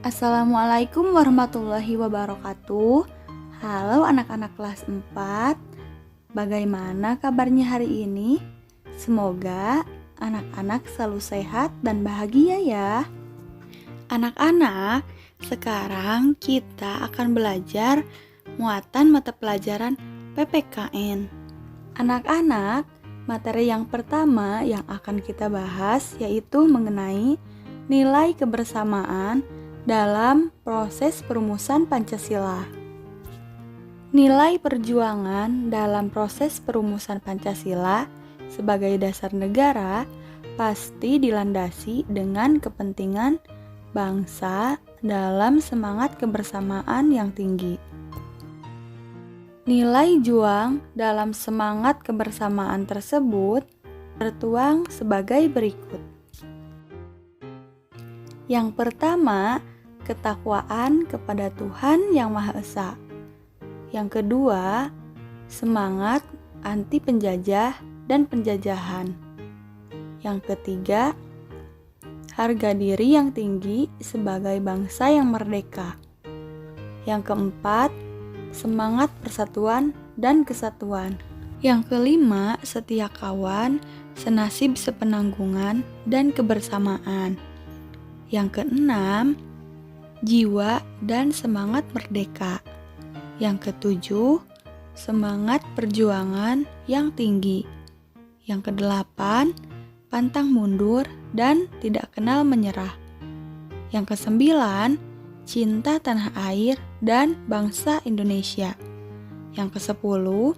Assalamualaikum warahmatullahi wabarakatuh. Halo anak-anak kelas 4. Bagaimana kabarnya hari ini? Semoga anak-anak selalu sehat dan bahagia ya. Anak-anak, sekarang kita akan belajar muatan mata pelajaran PPKN. Anak-anak, materi yang pertama yang akan kita bahas yaitu mengenai nilai kebersamaan dalam proses perumusan Pancasila. Nilai perjuangan dalam proses perumusan Pancasila sebagai dasar negara pasti dilandasi dengan kepentingan bangsa dalam semangat kebersamaan yang tinggi. Nilai juang dalam semangat kebersamaan tersebut tertuang sebagai berikut. Yang pertama, ketakwaan kepada Tuhan Yang Maha Esa. Yang kedua, semangat anti penjajah dan penjajahan. Yang ketiga, harga diri yang tinggi sebagai bangsa yang merdeka. Yang keempat, semangat persatuan dan kesatuan. Yang kelima, setia kawan, senasib sepenanggungan, dan kebersamaan. Yang keenam, jiwa dan semangat merdeka. Yang ketujuh, semangat perjuangan yang tinggi. Yang kedelapan, pantang mundur dan tidak kenal menyerah. Yang kesembilan, cinta tanah air dan bangsa Indonesia. Yang kesepuluh,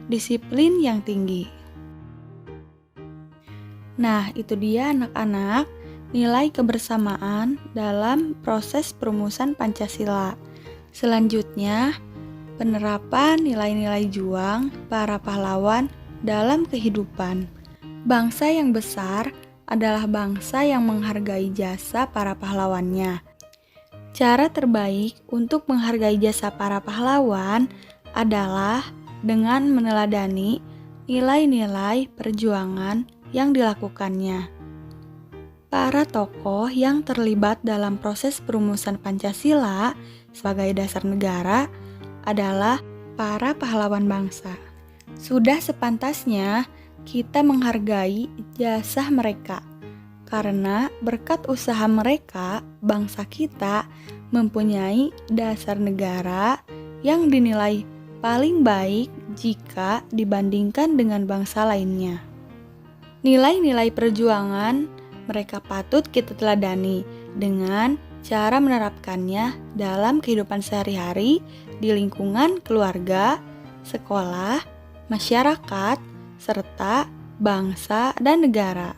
disiplin yang tinggi. Nah, itu dia anak-anak, nilai kebersamaan dalam proses perumusan Pancasila. Selanjutnya, penerapan nilai-nilai juang para pahlawan dalam kehidupan. Bangsa yang besar adalah bangsa yang menghargai jasa para pahlawannya. Cara terbaik untuk menghargai jasa para pahlawan adalah dengan meneladani nilai-nilai perjuangan yang dilakukannya. Para tokoh yang terlibat dalam proses perumusan Pancasila sebagai dasar negara adalah para pahlawan bangsa. Sudah sepantasnya kita menghargai jasa mereka, karena berkat usaha mereka, bangsa kita mempunyai dasar negara yang dinilai paling baik jika dibandingkan dengan bangsa lainnya. Nilai-nilai perjuangan mereka patut kita teladani dengan cara menerapkannya dalam kehidupan sehari-hari di lingkungan keluarga, sekolah, masyarakat, serta bangsa dan negara.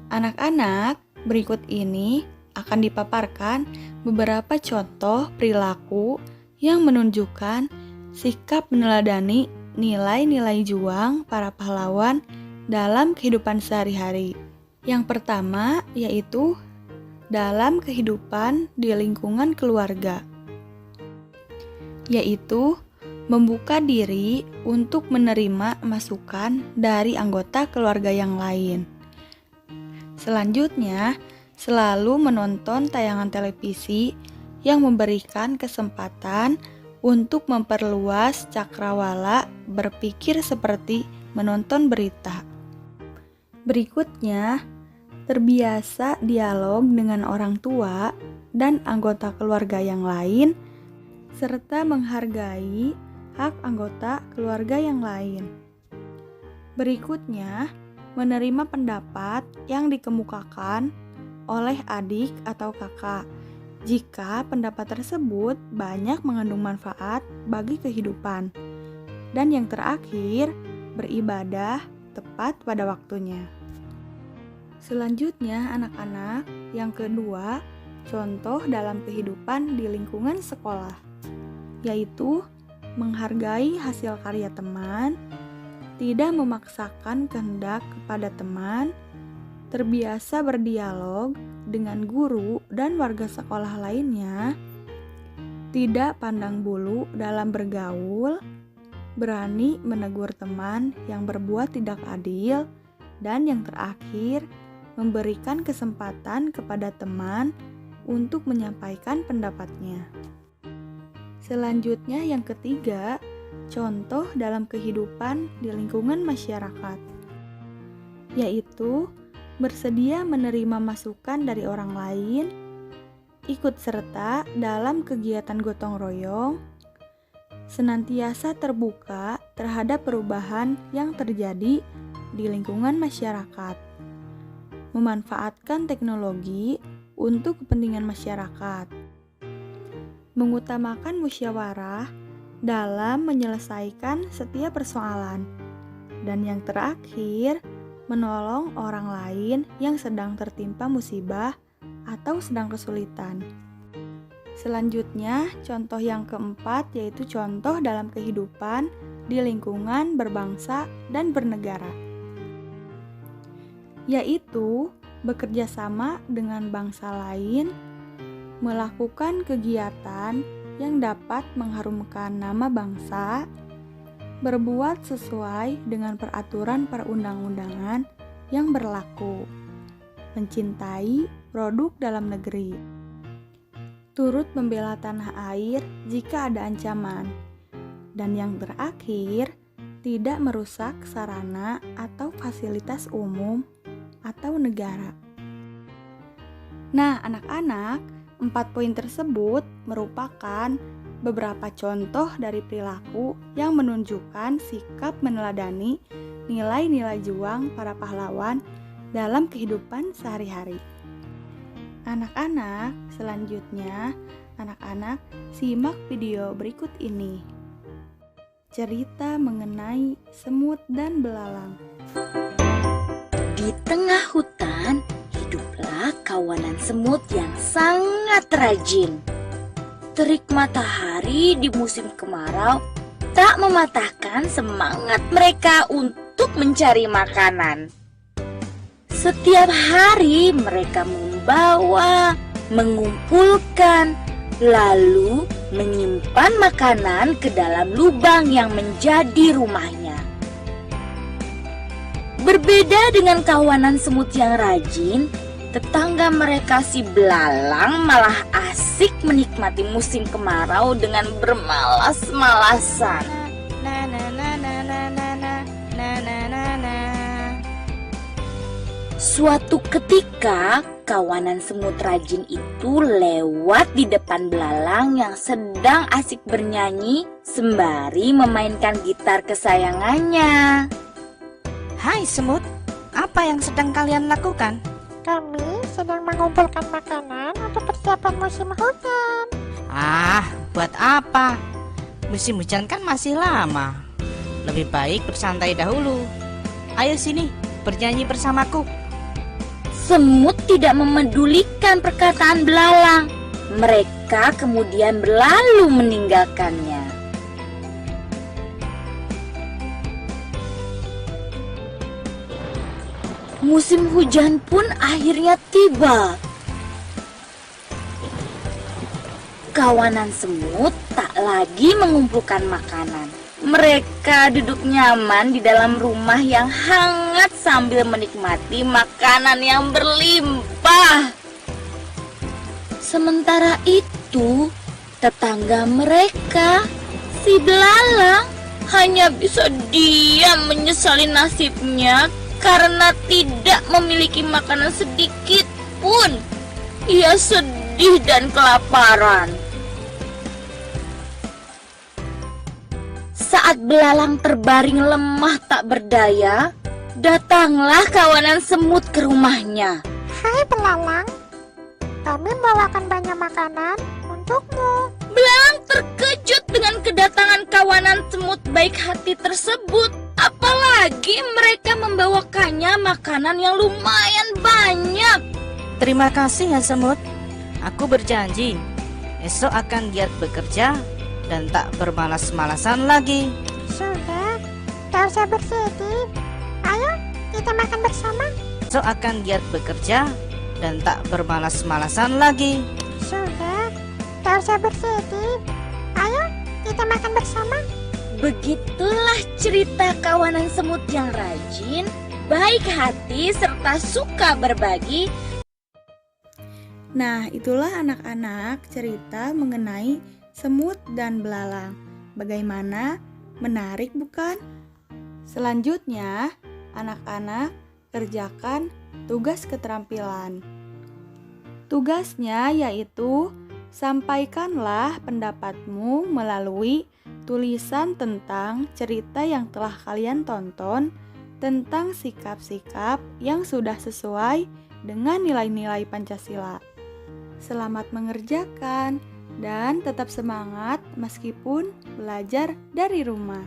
Anak-anak, berikut ini akan dipaparkan beberapa contoh perilaku yang menunjukkan sikap meneladani nilai-nilai juang para pahlawan dalam kehidupan sehari-hari. Yang pertama yaitu dalam kehidupan di lingkungan keluarga, yaitu membuka diri untuk menerima masukan dari anggota keluarga yang lain. Selanjutnya, selalu menonton tayangan televisi yang memberikan kesempatan untuk memperluas cakrawala berpikir seperti menonton berita. Berikutnya, terbiasa dialog dengan orang tua dan anggota keluarga yang lain, serta menghargai hak anggota keluarga yang lain. Berikutnya, menerima pendapat yang dikemukakan oleh adik atau kakak jika pendapat tersebut banyak mengandung manfaat bagi kehidupan. Dan yang terakhir, beribadah tepat pada waktunya. Selanjutnya, anak-anak, yang kedua, contoh dalam kehidupan di lingkungan sekolah, yaitu menghargai hasil karya teman, tidak memaksakan kehendak kepada teman, terbiasa berdialog dengan guru dan warga sekolah lainnya, tidak pandang bulu dalam bergaul, berani menegur teman yang berbuat tidak adil, dan yang terakhir, memberikan kesempatan kepada teman untuk menyampaikan pendapatnya. Selanjutnya yang ketiga, contoh dalam kehidupan di lingkungan masyarakat, yaitu bersedia menerima masukan dari orang lain, ikut serta dalam kegiatan gotong royong, senantiasa terbuka terhadap perubahan yang terjadi di lingkungan masyarakat, memanfaatkan teknologi untuk kepentingan masyarakat, mengutamakan musyawarah dalam menyelesaikan setiap persoalan, dan yang terakhir, menolong orang lain yang sedang tertimpa musibah atau sedang kesulitan. Selanjutnya, contoh yang keempat yaitu contoh dalam kehidupan di lingkungan berbangsa dan bernegara, yaitu bekerja sama dengan bangsa lain, melakukan kegiatan yang dapat mengharumkan nama bangsa, berbuat sesuai dengan peraturan perundang-undangan yang berlaku, mencintai produk dalam negeri, turut membela tanah air jika ada ancaman, dan yang terakhir, tidak merusak sarana atau fasilitas umum atau negara. Nah, anak-anak, 4 poin tersebut merupakan beberapa contoh dari perilaku yang menunjukkan sikap meneladani nilai-nilai juang para pahlawan dalam kehidupan sehari-hari. Anak-anak, selanjutnya anak-anak simak video berikut ini. Cerita mengenai semut dan belalang. Di tengah hutan, hiduplah kawanan semut yang sangat rajin. Terik matahari di musim kemarau tak mematahkan semangat mereka untuk mencari makanan. Setiap hari mereka membawa, mengumpulkan, lalu menyimpan makanan ke dalam lubang yang menjadi rumahnya. Berbeda dengan kawanan semut yang rajin, tetangga mereka si belalang malah asik menikmati musim kemarau dengan bermalas-malasan. Suatu ketika, kawanan semut rajin itu lewat di depan belalang yang sedang asik bernyanyi sembari memainkan gitar kesayangannya. Hai semut, apa yang sedang kalian lakukan? Kami sedang mengumpulkan makanan untuk persiapan musim hujan. Ah, buat apa? Musim hujan kan masih lama. Lebih baik bersantai dahulu. Ayo sini, bernyanyi bersamaku. Semut tidak memedulikan perkataan belalang. Mereka kemudian berlalu meninggalkannya. Musim hujan pun akhirnya tiba. Kawanan semut tak lagi mengumpulkan makanan. Mereka duduk nyaman di dalam rumah yang hangat sambil menikmati makanan yang berlimpah. Sementara itu, tetangga mereka, si belalang, hanya bisa diam menyesali nasibnya karena tidak memiliki makanan sedikit pun. Ia sedih dan kelaparan. Saat belalang terbaring lemah tak berdaya, datanglah kawanan semut ke rumahnya. Hai belalang, kami membawakan banyak makanan untukmu. Belalang terkejut dengan kedatangan kawanan semut baik hati tersebut. Apalagi mereka membawakannya makanan yang lumayan banyak. Terima kasih ya semut. Aku berjanji, esok akan giat bekerja dan tak bermalas-malasan lagi. Sudah, tak usah bersedih. Ayo, kita makan bersama. Esok akan giat bekerja dan tak bermalas-malasan lagi. Sudah, tak usah bersedih. Ayo, kita makan bersama. Begitulah cerita kawanan semut yang rajin, baik hati, serta suka berbagi. Nah, itulah anak-anak cerita mengenai semut dan belalang. Bagaimana? Menarik bukan? Selanjutnya, anak-anak kerjakan tugas keterampilan. Tugasnya yaitu sampaikanlah pendapatmu melalui tulisan tentang cerita yang telah kalian tonton tentang sikap-sikap yang sudah sesuai dengan nilai-nilai Pancasila. Selamat mengerjakan dan tetap semangat meskipun belajar dari rumah.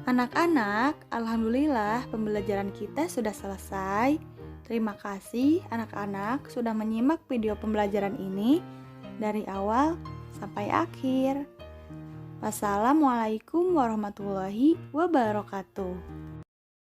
Anak-anak, alhamdulillah pembelajaran kita sudah selesai. Terima kasih anak-anak sudah menyimak video pembelajaran ini dari awal sampai akhir. Wassalamualaikum warahmatullahi wabarakatuh.